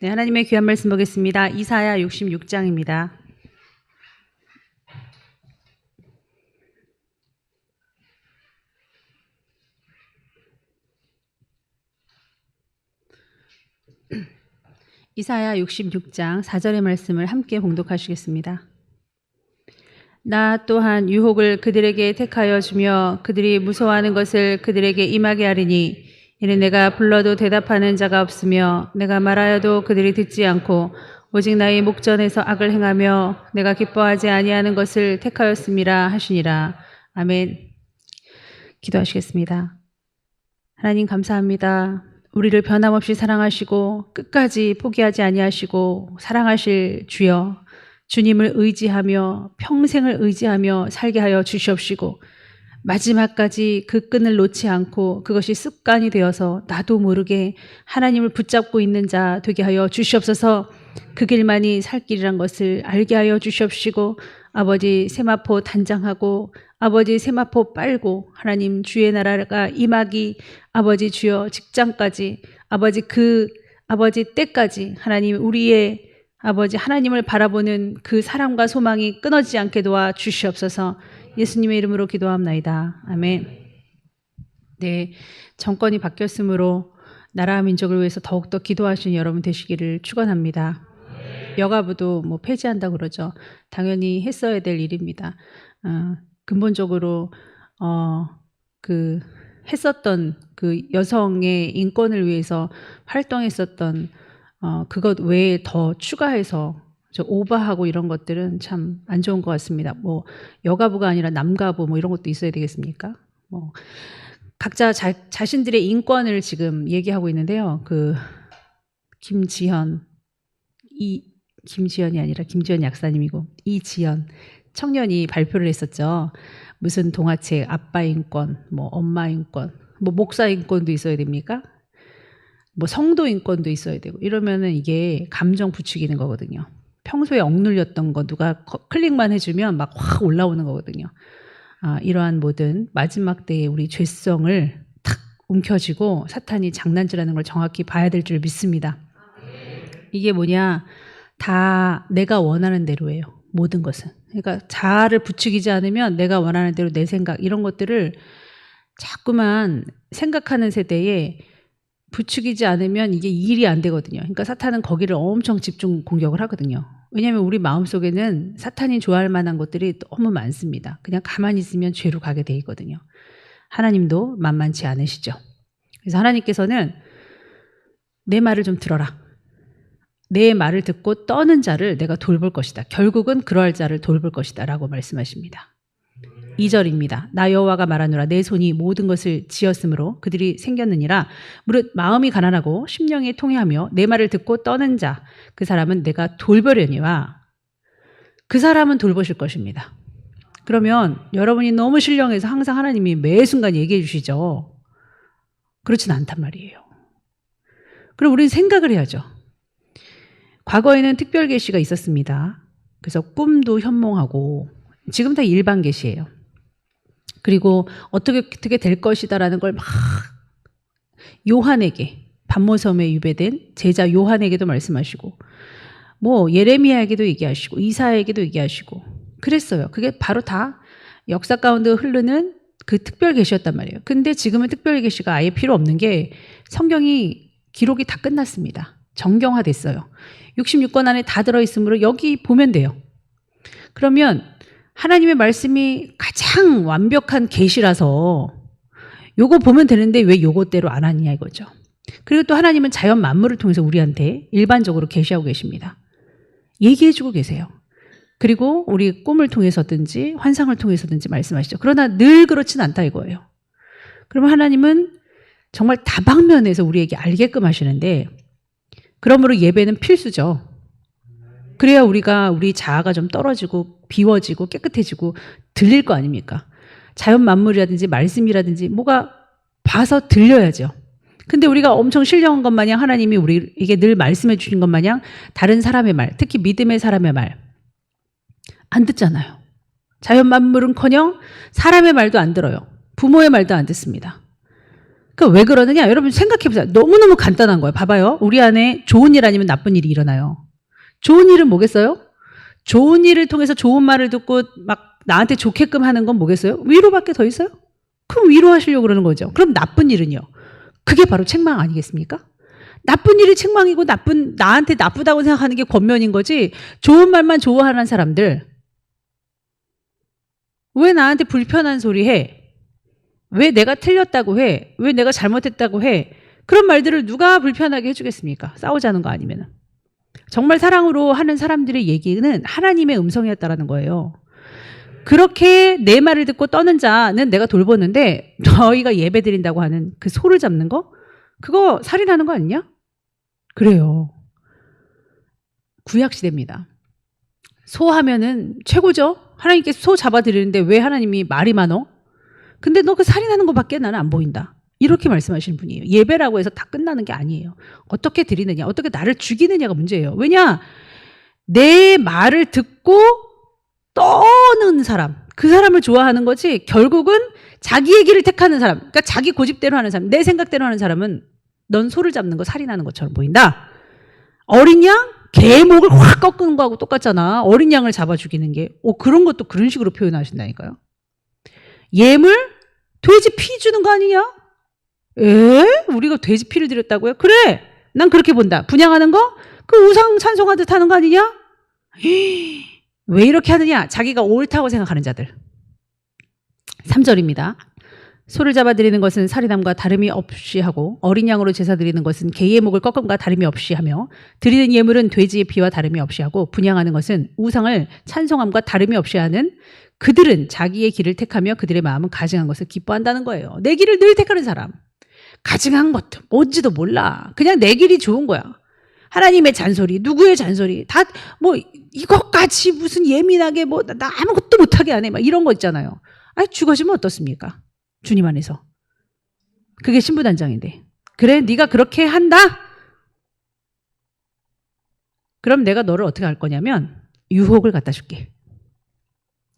네, 하나님의 귀한 말씀 보겠습니다. 이사야 66장입니다. 이사야 66장 4절의 말씀을 함께 봉독하시겠습니다. 나 또한 유혹을 그들에게 택하여 주며 그들이 무서워하는 것을 그들에게 임하게 하리니 이는 내가 불러도 대답하는 자가 없으며 내가 말하여도 그들이 듣지 않고 오직 나의 목전에서 악을 행하며 내가 기뻐하지 아니하는 것을 택하였음이라 하시니라. 아멘. 기도하시겠습니다. 하나님 감사합니다. 우리를 변함없이 사랑하시고 끝까지 포기하지 아니하시고 사랑하실 주여, 주님을 의지하며 평생을 의지하며 살게 하여 주시옵시고 마지막까지 그 끈을 놓지 않고 그것이 습관이 되어서 나도 모르게 하나님을 붙잡고 있는 자 되게 하여 주시옵소서. 그 길만이 살 길이란 것을 알게 하여 주시옵시고 아버지 세마포 단장하고 아버지 세마포 빨고 하나님 주의 나라가 임하기 아버지 주여 직장까지 아버지 아버지 때까지 하나님 우리의 아버지 하나님을 바라보는 그 사랑과 소망이 끊어지지 않게 도와 주시옵소서. 예수님의 이름으로 기도합나이다. 아멘. 네, 정권이 바뀌었으므로 나라와 민족을 위해서 더욱더 기도하시는 여러분 되시기를 축원합니다. 여가부도 폐지한다고 그러죠. 당연히 했어야 될 일입니다. 근본적으로 했었던 그 여성의 인권을 위해서 활동했었던 그것 외에 더 추가해서 오버하고 이런 것들은 참 안 좋은 것 같습니다. 여가부가 아니라 남가부 이런 것도 있어야 되겠습니까? 각자 자신들의 인권을 지금 얘기하고 있는데요. 김지현이 아니라 김지현 약사님이고 이지연 청년이 발표를 했었죠. 무슨 동화책 아빠 인권, 엄마 인권, 목사 인권도 있어야 됩니까? 성도 인권도 있어야 되고 이러면은 이게 감정 부추기는 거거든요. 평소에 억눌렸던 거 누가 클릭만 해주면 막 확 올라오는 거거든요. 이러한 모든 마지막 때에 우리 죄성을 탁 움켜쥐고 사탄이 장난질하는 걸 정확히 봐야 될 줄 믿습니다. 이게 뭐냐, 다 내가 원하는 대로예요. 모든 것은. 그러니까 자아를 부추기지 않으면 내가 원하는 대로 내 생각 이런 것들을 자꾸만 생각하는 세대에 부추기지 않으면 이게 일이 안 되거든요. 그러니까 사탄은 거기를 엄청 집중 공격을 하거든요. 왜냐하면 우리 마음속에는 사탄이 좋아할 만한 것들이 너무 많습니다. 그냥 가만히 있으면 죄로 가게 돼 있거든요. 하나님도 만만치 않으시죠. 그래서 하나님께서는 내 말을 좀 들어라. 내 말을 듣고 떠는 자를 내가 돌볼 것이다. 결국은 그러할 자를 돌볼 것이다 라고 말씀하십니다. 2절입니다. 나 여호와가 말하노라. 내 손이 모든 것을 지었으므로 그들이 생겼느니라. 무릇 마음이 가난하고 심령이 통회하며 내 말을 듣고 떠는 자, 그 사람은 내가 돌보려니와 그 사람은 돌보실 것입니다. 그러면 여러분이 너무 신령해서 항상 하나님이 매 순간 얘기해 주시죠. 그렇진 않단 말이에요. 그럼 우리는 생각을 해야죠. 과거에는 특별 계시가 있었습니다. 그래서 꿈도 현몽하고 지금 다 일반 계시예요. 그리고 어떻게 될 것이다라는 걸 막 요한에게 반모섬에 유배된 제자 요한에게도 말씀하시고 예레미야에게도 얘기하시고 이사야에게도 얘기하시고 그랬어요. 그게 바로 다 역사 가운데 흐르는 그 특별 계시였단 말이에요. 근데 지금은 특별 계시가 아예 필요 없는 게 성경이 기록이 다 끝났습니다. 정경화됐어요. 66권 안에 다 들어있으므로 여기 보면 돼요. 그러면 하나님의 말씀이 가장 완벽한 계시라서 요거 보면 되는데 왜 요거대로 안 하느냐 이거죠. 그리고 또 하나님은 자연 만물을 통해서 우리한테 일반적으로 계시하고 계십니다. 얘기해주고 계세요. 그리고 우리 꿈을 통해서든지 환상을 통해서든지 말씀하시죠. 그러나 늘 그렇진 않다 이거예요. 그러면 하나님은 정말 다방면에서 우리에게 알게끔 하시는데 그러므로 예배는 필수죠. 그래야 우리 자아가 좀 떨어지고 비워지고 깨끗해지고 들릴 거 아닙니까? 자연 만물이라든지 말씀이라든지 뭐가 봐서 들려야죠. 근데 우리가 엄청 신령한 것 마냥 하나님이 우리에게 늘 말씀해 주신 것 마냥 다른 사람의 말, 특히 믿음의 사람의 말 안 듣잖아요. 자연 만물은커녕 사람의 말도 안 들어요. 부모의 말도 안 듣습니다. 왜 그러느냐? 여러분 생각해보세요. 너무너무 간단한 거예요. 봐봐요. 우리 안에 좋은 일 아니면 나쁜 일이 일어나요. 좋은 일은 뭐겠어요? 좋은 일을 통해서 좋은 말을 듣고 막 나한테 좋게끔 하는 건 뭐겠어요? 위로밖에 더 있어요? 그럼 위로하시려고 그러는 거죠. 그럼 나쁜 일은요? 그게 바로 책망 아니겠습니까? 나쁜 일이 책망이고 나한테 나쁘다고 생각하는 게 권면인 거지. 좋은 말만 좋아하는 사람들 왜 나한테 불편한 소리 해? 왜 내가 틀렸다고 해? 왜 내가 잘못했다고 해? 그런 말들을 누가 불편하게 해주겠습니까? 싸우자는 거 아니면. 정말 사랑으로 하는 사람들의 얘기는 하나님의 음성이었다라는 거예요. 그렇게 내 말을 듣고 떠는 자는 내가 돌보는데 너희가 예배 드린다고 하는 그 소를 잡는 거? 그거 살인하는 거 아니냐? 그래요. 구약시대입니다. 소 하면은 최고죠? 하나님께 소 잡아드리는데 왜 하나님이 말이 많어? 근데 너 그 살인하는 것밖에 나는 안 보인다. 이렇게 말씀하시는 분이에요. 예배라고 해서 다 끝나는 게 아니에요. 어떻게 드리느냐, 어떻게 나를 죽이느냐가 문제예요. 왜냐? 내 말을 듣고 떠는 사람, 그 사람을 좋아하는 거지 결국은 자기의 길을 택하는 사람, 그러니까 자기 고집대로 하는 사람, 내 생각대로 하는 사람은 넌 소를 잡는 거 살인하는 것처럼 보인다. 어린 양? 개 목을 확 꺾는 거하고 똑같잖아. 어린 양을 잡아 죽이는 게. 그런 것도 그런 식으로 표현하신다니까요. 예물? 돼지 피 주는 거 아니냐? 우리가 돼지 피를 드렸다고요? 그래! 난 그렇게 본다. 분양하는 거? 그 우상 찬송하듯 하는 거 아니냐? 왜 이렇게 하느냐? 자기가 옳다고 생각하는 자들. 3절입니다. 소를 잡아드리는 것은 살인함과 다름이 없이 하고 어린 양으로 제사 드리는 것은 개의 목을 꺾음과 다름이 없이 하며 드리는 예물은 돼지의 피와 다름이 없이 하고 분향하는 것은 우상을 찬송함과 다름이 없이 하는 그들은 자기의 길을 택하며 그들의 마음은 가증한 것을 기뻐한다는 거예요. 내 길을 늘 택하는 사람. 가증한 것도 뭔지도 몰라. 그냥 내 길이 좋은 거야. 하나님의 잔소리, 누구의 잔소리, 다 뭐 이것까지 무슨 예민하게 뭐 나 아무것도 못하게 안 해. 막 이런 거 있잖아요. 죽어지면 어떻습니까? 주님 안에서. 그게 신부단장인데. 그래, 네가 그렇게 한다? 그럼 내가 너를 어떻게 할 거냐면 유혹을 갖다 줄게.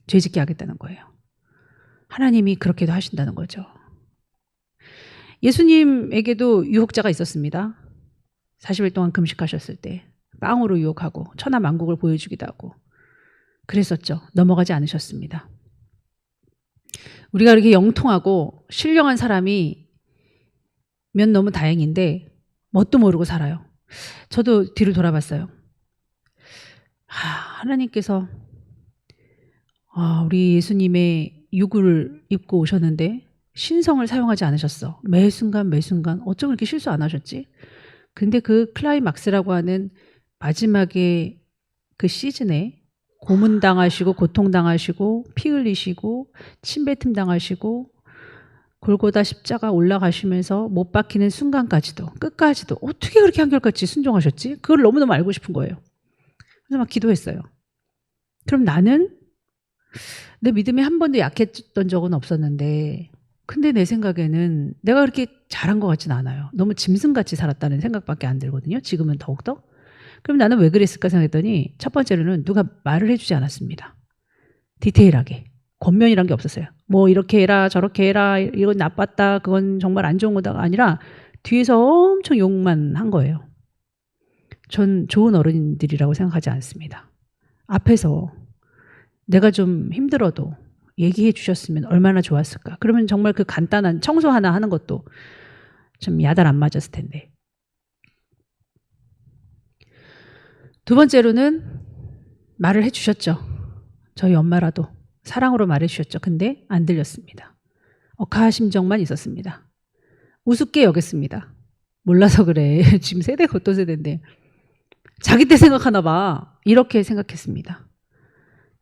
죄짓게 하겠다는 거예요. 하나님이 그렇게도 하신다는 거죠. 예수님에게도 유혹자가 있었습니다. 40일 동안 금식하셨을 때 빵으로 유혹하고 천하만국을 보여주기도 하고 그랬었죠. 넘어가지 않으셨습니다. 우리가 이렇게 영통하고 신령한 사람이 면 너무 다행인데 뭣도 모르고 살아요. 저도 뒤를 돌아봤어요. 하나님께서 우리 예수님의 유구를 입고 오셨는데 신성을 사용하지 않으셨어. 매 순간 어쩜 이렇게 실수 안 하셨지? 근데 그 클라이막스라고 하는 마지막에 그 시즌에 고문당하시고 고통당하시고 피 흘리시고 침뱉음 당하시고 골고다 십자가 올라가시면서 못 박히는 순간까지도 끝까지도 어떻게 그렇게 한결같이 순종하셨지? 그걸 너무너무 알고 싶은 거예요. 그래서 막 기도했어요. 그럼 나는 내 믿음이 한 번도 약했던 적은 없었는데 근데 내 생각에는 내가 그렇게 잘한 것 같진 않아요. 너무 짐승같이 살았다는 생각밖에 안 들거든요. 지금은 더욱더. 그럼 나는 왜 그랬을까 생각했더니 첫 번째로는 누가 말을 해주지 않았습니다. 디테일하게. 권면이란 게 없었어요. 뭐 이렇게 해라 저렇게 해라 이건 나빴다 그건 정말 안 좋은 거다가 아니라 뒤에서 엄청 욕만 한 거예요. 전 좋은 어른들이라고 생각하지 않습니다. 앞에서 내가 좀 힘들어도 얘기해 주셨으면 얼마나 좋았을까. 그러면 정말 그 간단한 청소 하나 하는 것도 좀 야단 안 맞았을 텐데. 두 번째로는 말을 해주셨죠. 저희 엄마라도 사랑으로 말해주셨죠. 근데 안 들렸습니다. 억하심정만 있었습니다. 우습게 여겼습니다. 몰라서 그래. 지금 세대가 어떤 세대인데. 자기 때 생각하나 봐. 이렇게 생각했습니다.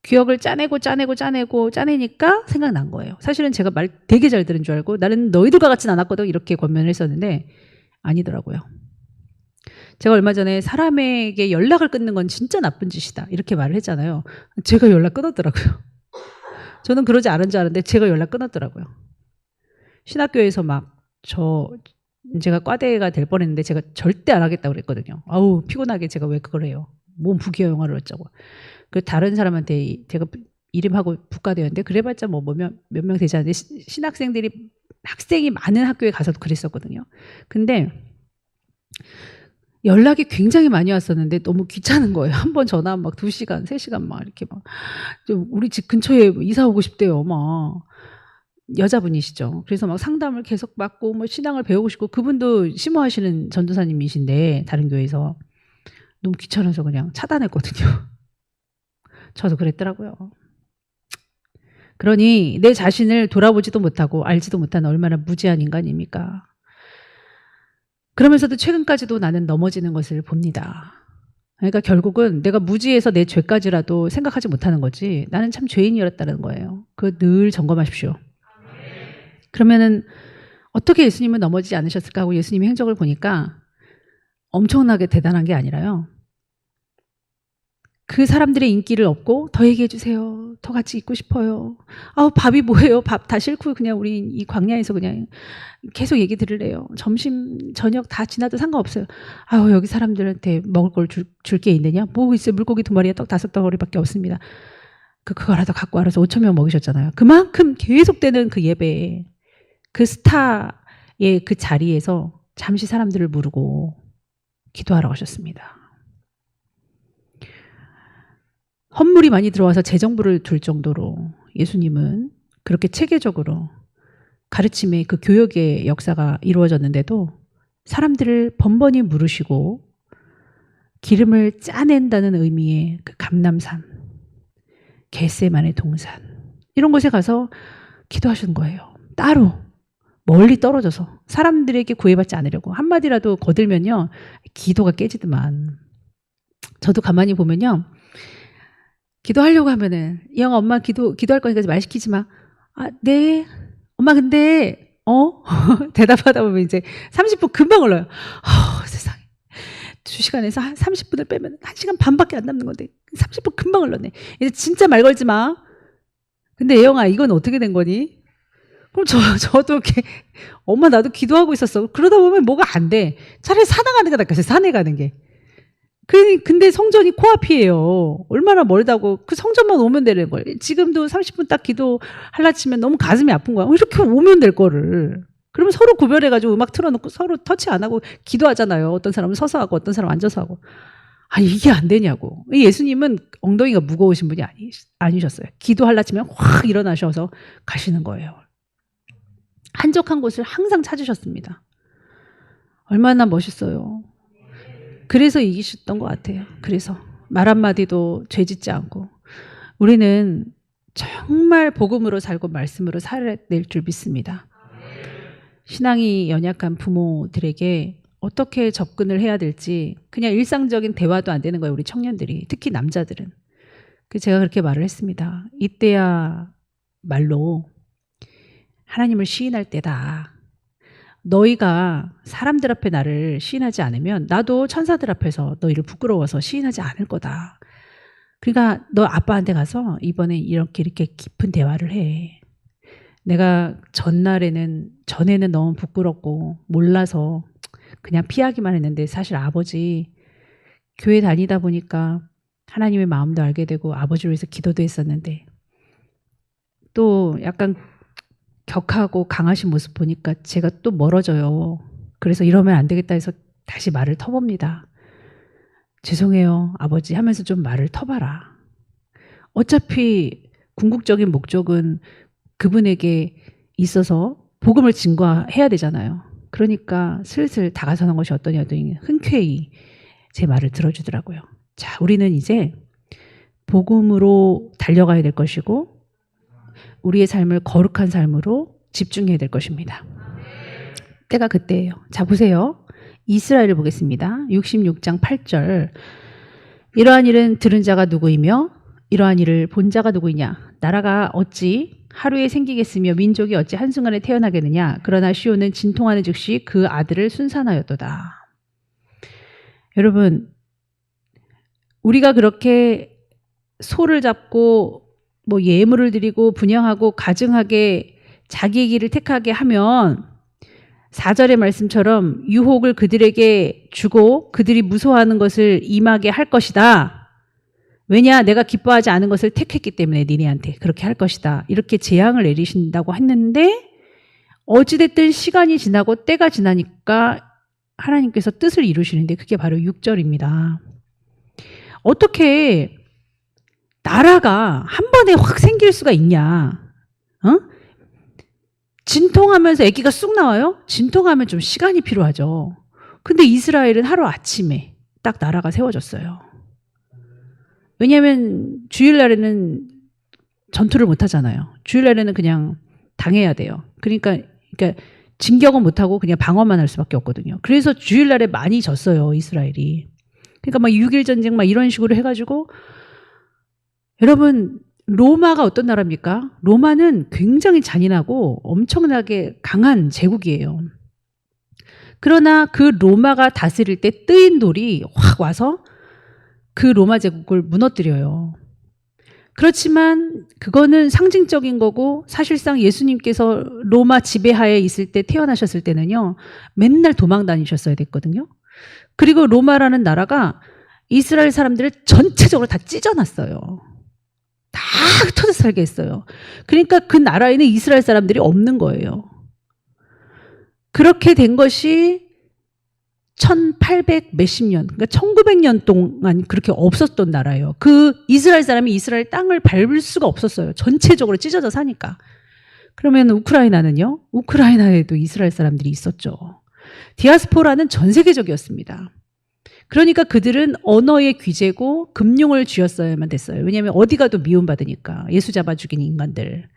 기억을 짜내니까 생각난 거예요. 사실은 제가 말 되게 잘 들은 줄 알고 나는 너희들과 같진 않았거든 이렇게 권면을 했었는데 아니더라고요. 제가 얼마 전에 사람에게 연락을 끊는 건 진짜 나쁜 짓이다 이렇게 말을 했잖아요. 제가 연락 끊었더라고요. 저는 그러지 않은 줄 알았는데 제가 연락 끊었더라고요. 신학교에서 막 제가 과대가 될 뻔했는데 제가 절대 안 하겠다고 그랬거든요. 아우 피곤하게 제가 왜 그걸 해요. 몸 부기화 영화를 어쩌고. 그 다른 사람한테 제가 이름하고 부과되었는데 그래봤자 뭐 몇 명 되지 않는데 신학생들이 학생이 많은 학교에 가서도 그랬었거든요. 근데 연락이 굉장히 많이 왔었는데 너무 귀찮은 거예요. 한 번 전화하면 막 2시간, 3시간 막 이렇게 막 좀 우리 집 근처에 이사 오고 싶대요. 막 여자분이시죠. 그래서 막 상담을 계속 받고 뭐 신앙을 배우고 싶고 그분도 심호하시는 전도사님이신데 다른 교회에서 너무 귀찮아서 그냥 차단했거든요. 저도 그랬더라고요. 그러니 내 자신을 돌아보지도 못하고 알지도 못하는 얼마나 무지한 인간입니까? 그러면서도 최근까지도 나는 넘어지는 것을 봅니다. 그러니까 결국은 내가 무지해서 내 죄까지라도 생각하지 못하는 거지 나는 참 죄인이었다는 거예요. 그거 늘 점검하십시오. 그러면은 어떻게 예수님은 넘어지지 않으셨을까 하고 예수님의 행적을 보니까 엄청나게 대단한 게 아니라요. 그 사람들의 인기를 얻고 더 얘기해 주세요. 더 같이 있고 싶어요. 아우 밥이 뭐예요. 밥 다 싫고 그냥 우리 이 광야에서 그냥 계속 얘기 들을래요. 점심 저녁 다 지나도 상관없어요. 아우 여기 사람들한테 먹을 걸 줄 게 있느냐. 뭐 있어요. 물고기 2마리에 떡 5덩어리밖에 없습니다. 그거라도 갖고 알아서 5,000명 먹이셨잖아요. 그만큼 계속되는 그 예배에 그 스타의 그 자리에서 잠시 사람들을 부르고 기도하러 가셨습니다. 헌물이 많이 들어와서 재정부를 둘 정도로 예수님은 그렇게 체계적으로 가르침의 그 교역의 역사가 이루어졌는데도 사람들을 번번이 물으시고 기름을 짜낸다는 의미의 그 감람산, 겟세마네 동산 이런 곳에 가서 기도하신 거예요. 따로 멀리 떨어져서 사람들에게 구애받지 않으려고 한마디라도 거들면요 기도가 깨지더만. 저도 가만히 보면요 기도하려고 하면은 이 영아 엄마 기도할 거니까 말 시키지 마. 아, 네. 엄마 근데 대답하다 보면 이제 30분 금방 흘러요. 세상에. 2시간에서 한 30분을 빼면 1시간 반밖에 안 남는 건데 30분 금방 흘렀네. 이제 진짜 말 걸지 마. 근데 예영아 이건 어떻게 된 거니? 그럼 저도 이렇게 엄마 나도 기도하고 있었어. 그러다 보면 뭐가 안 돼. 차라리 산에 가는 게 낫겠어요. 산에 가는 게. 근데 성전이 코앞이에요. 얼마나 멀다고. 그 성전만 오면 되는 걸. 지금도 30분 딱 기도하려 치면 너무 가슴이 아픈 거야. 이렇게 오면 될 거를. 그러면 서로 구별해가지고 음악 틀어놓고 서로 터치 안 하고 기도하잖아요. 어떤 사람은 서서 하고 어떤 사람은 앉아서 하고. 아니 이게 안 되냐고. 예수님은 엉덩이가 무거우신 분이 아니셨어요. 기도하려 치면 확 일어나셔서 가시는 거예요. 한적한 곳을 항상 찾으셨습니다. 얼마나 멋있어요. 그래서 이기셨던 것 같아요. 그래서 말 한마디도 죄짓지 않고 우리는 정말 복음으로 살고 말씀으로 살아낼 줄 믿습니다. 신앙이 연약한 부모들에게 어떻게 접근을 해야 될지 그냥 일상적인 대화도 안 되는 거예요. 우리 청년들이. 특히 남자들은. 제가 그렇게 말을 했습니다. 이때야 말로 하나님을 시인할 때다. 너희가 사람들 앞에 나를 시인하지 않으면 나도 천사들 앞에서 너희를 부끄러워서 시인하지 않을 거다. 그러니까 너 아빠한테 가서 이번에 이렇게 깊은 대화를 해. 내가 전에는 너무 부끄럽고 몰라서 그냥 피하기만 했는데 사실 아버지 교회 다니다 보니까 하나님의 마음도 알게 되고 아버지를 위해서 기도도 했었는데 또 약간 격하고 강하신 모습 보니까 제가 또 멀어져요. 그래서 이러면 안 되겠다 해서 다시 말을 터봅니다. 죄송해요 아버지 하면서 좀 말을 터봐라. 어차피 궁극적인 목적은 그분에게 있어서 복음을 증거해야 되잖아요. 그러니까 슬슬 다가서는 것이 어떠냐 하더니 흔쾌히 제 말을 들어주더라고요. 자, 우리는 이제 복음으로 달려가야 될 것이고 우리의 삶을 거룩한 삶으로 집중해야 될 것입니다. 때가 그때예요. 자, 보세요. 이스라엘을 보겠습니다. 66장 8절. 이러한 일은 들은 자가 누구이며 이러한 일을 본 자가 누구이냐. 나라가 어찌 하루에 생기겠으며 민족이 어찌 한순간에 태어나겠느냐. 그러나 시온은 진통하는 즉시 그 아들을 순산하였도다. 여러분, 우리가 그렇게 소를 잡고 뭐 예물을 드리고 분향하고 가증하게 자기의 길을 택하게 하면 4절의 말씀처럼 유혹을 그들에게 주고 그들이 무서워하는 것을 임하게 할 것이다. 왜냐? 내가 기뻐하지 않은 것을 택했기 때문에 니네한테 그렇게 할 것이다. 이렇게 재앙을 내리신다고 했는데 어찌됐든 시간이 지나고 때가 지나니까 하나님께서 뜻을 이루시는데 그게 바로 6절입니다. 어떻게 나라가 한 번에 확 생길 수가 있냐? 진통하면서 아기가 쑥 나와요? 진통하면 좀 시간이 필요하죠. 근데 이스라엘은 하루아침에 딱 나라가 세워졌어요. 왜냐하면 주일날에는 전투를 못 하잖아요. 주일날에는 그냥 당해야 돼요. 그러니까 진격은 못하고 그냥 방어만 할 수밖에 없거든요. 그래서 주일날에 많이 졌어요, 이스라엘이. 그러니까 막 6.1 전쟁 막 이런 식으로 해가지고, 여러분, 로마가 어떤 나라입니까? 로마는 굉장히 잔인하고 엄청나게 강한 제국이에요. 그러나 그 로마가 다스릴 때 뜨인 돌이 확 와서 그 로마 제국을 무너뜨려요. 그렇지만 그거는 상징적인 거고, 사실상 예수님께서 로마 지배하에 있을 때 태어나셨을 때는요, 맨날 도망 다니셨어야 됐거든요. 그리고 로마라는 나라가 이스라엘 사람들을 전체적으로 다 찢어놨어요. 다 흩어져 살게 했어요. 그러니까 그 나라에는 이스라엘 사람들이 없는 거예요. 그렇게 된 것이 1800 몇십 년, 그러니까 1900년 동안 그렇게 없었던 나라예요. 그 이스라엘 사람이 이스라엘 땅을 밟을 수가 없었어요. 전체적으로 찢어져 사니까. 그러면 우크라이나는요? 우크라이나에도 이스라엘 사람들이 있었죠. 디아스포라는 전 세계적이었습니다. 그러니까 그들은 언어의 귀재고 금융을 쥐었어야만 됐어요. 왜냐하면 어디 가도 미움받으니까. 예수 잡아 죽인 인간들.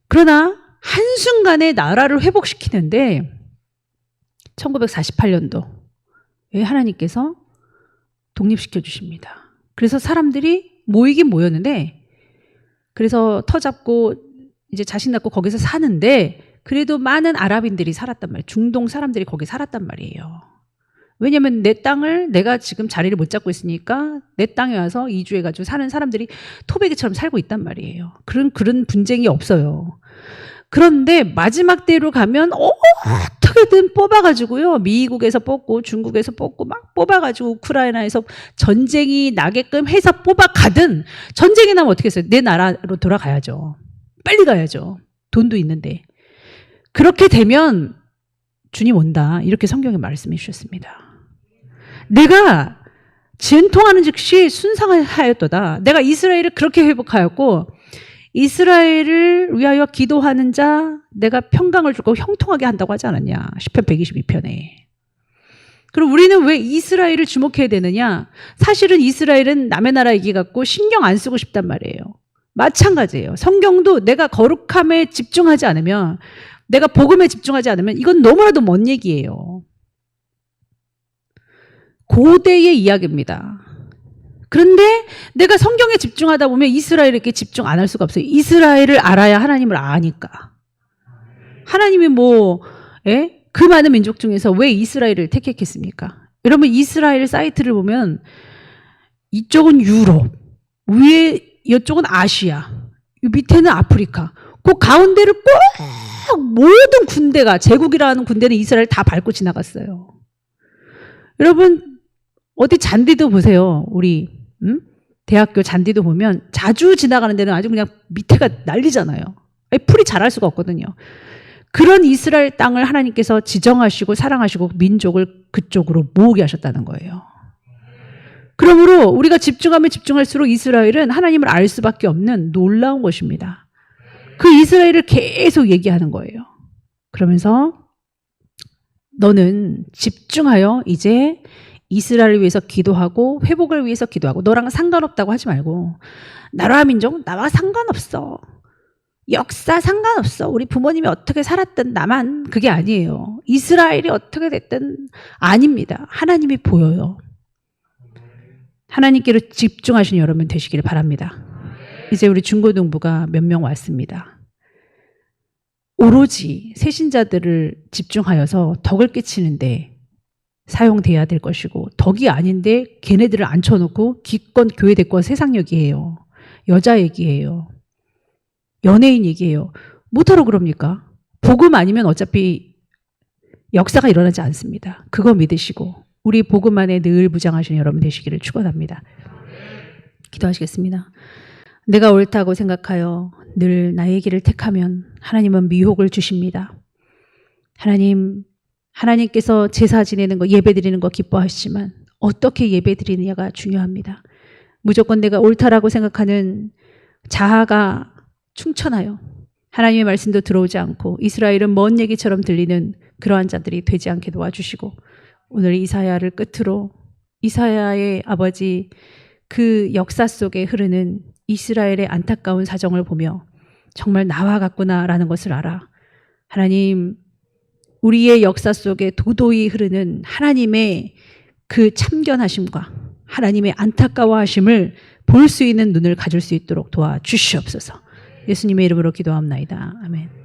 그러나 한순간에 나라를 회복시키는데 1948년도에 하나님께서 독립시켜 주십니다. 그래서 사람들이 모이긴 모였는데, 그래서 터 잡고 이제 자식 낳고 거기서 사는데, 그래도 많은 아랍인들이 살았단 말이에요. 중동 사람들이 거기 살았단 말이에요. 왜냐하면 내 땅을 내가 지금 자리를 못 잡고 있으니까 내 땅에 와서 이주해가지고 사는 사람들이 토백이처럼 살고 있단 말이에요. 그런 분쟁이 없어요. 그런데 마지막 때로 가면 어떻게든 뽑아가지고요. 미국에서 뽑고 중국에서 뽑고 막 뽑아가지고 우크라이나에서 전쟁이 나게끔 해서 뽑아가든, 전쟁이 나면 어떻게 했어요? 내 나라로 돌아가야죠. 빨리 가야죠. 돈도 있는데. 그렇게 되면 주님 온다. 이렇게 성경에 말씀해 주셨습니다. 내가 진통하는 즉시 순상하였도다. 내가 이스라엘을 그렇게 회복하였고 이스라엘을 위하여 기도하는 자 내가 평강을 주고 형통하게 한다고 하지 않았냐. 시편 122편에. 그럼 우리는 왜 이스라엘을 주목해야 되느냐. 사실은 이스라엘은 남의 나라 얘기 같고 신경 안 쓰고 싶단 말이에요. 마찬가지예요. 성경도 내가 거룩함에 집중하지 않으면, 내가 복음에 집중하지 않으면 이건 너무나도 먼 얘기예요. 고대의 이야기입니다. 그런데 내가 성경에 집중하다 보면 이스라엘에게 집중 안 할 수가 없어요. 이스라엘을 알아야 하나님을 아니까. 하나님이 그 많은 민족 중에서 왜 이스라엘을 택했겠습니까? 여러분, 이스라엘 사이트를 보면 이쪽은 유럽, 위에 이쪽은 아시아, 밑에는 아프리카, 그 가운데를 꼭 모든 군대가, 제국이라는 군대는 이스라엘 다 밟고 지나갔어요. 여러분, 어디 잔디도 보세요. 우리 대학교 잔디도 보면 자주 지나가는 데는 아주 그냥 밑에가 난리잖아요. 풀이 자랄 수가 없거든요. 그런 이스라엘 땅을 하나님께서 지정하시고 사랑하시고 민족을 그쪽으로 모으게 하셨다는 거예요. 그러므로 우리가 집중하면 집중할수록 이스라엘은 하나님을 알 수밖에 없는 놀라운 것입니다. 그 이스라엘을 계속 얘기하는 거예요. 그러면서 너는 집중하여 이제 이스라엘을 위해서 기도하고 회복을 위해서 기도하고, 너랑 상관없다고 하지 말고, 나라 민족 나와 상관없어, 역사 상관없어, 우리 부모님이 어떻게 살았든 나만, 그게 아니에요. 이스라엘이 어떻게 됐든 아닙니다. 하나님이 보여요. 하나님께로 집중하시는 여러분 되시기를 바랍니다. 이제 우리 중고등부가 몇 명 왔습니다. 오로지 새신자들을 집중하여서 덕을 끼치는데 사용돼야 될 것이고, 덕이 아닌데 걔네들을 앉혀놓고 기껏 교회 데리고 세상 얘기해요. 여자 얘기해요. 연예인 얘기해요. 못하러 그럽니까? 복음 아니면 어차피 역사가 일어나지 않습니다. 그거 믿으시고 우리 복음 안에 늘 무장하시는 여러분 되시기를 축원합니다. 기도하시겠습니다. 내가 옳다고 생각하여 늘 나의 길을 택하면 하나님은 미혹을 주십니다. 하나님께서 제사 지내는 거, 예배 드리는 거 기뻐하시지만 어떻게 예배 드리느냐가 중요합니다. 무조건 내가 옳다라고 생각하는 자아가 충천하여 하나님의 말씀도 들어오지 않고 이스라엘은 먼 얘기처럼 들리는 그러한 자들이 되지 않게 도와주시고, 오늘 이사야를 끝으로 이사야의 아버지 그 역사 속에 흐르는 이스라엘의 안타까운 사정을 보며 정말 나와 같구나라는 것을 알아. 하나님, 우리의 역사 속에 도도히 흐르는 하나님의 그 참견하심과 하나님의 안타까워하심을 볼 수 있는 눈을 가질 수 있도록 도와주시옵소서. 예수님의 이름으로 기도합나이다. 아멘.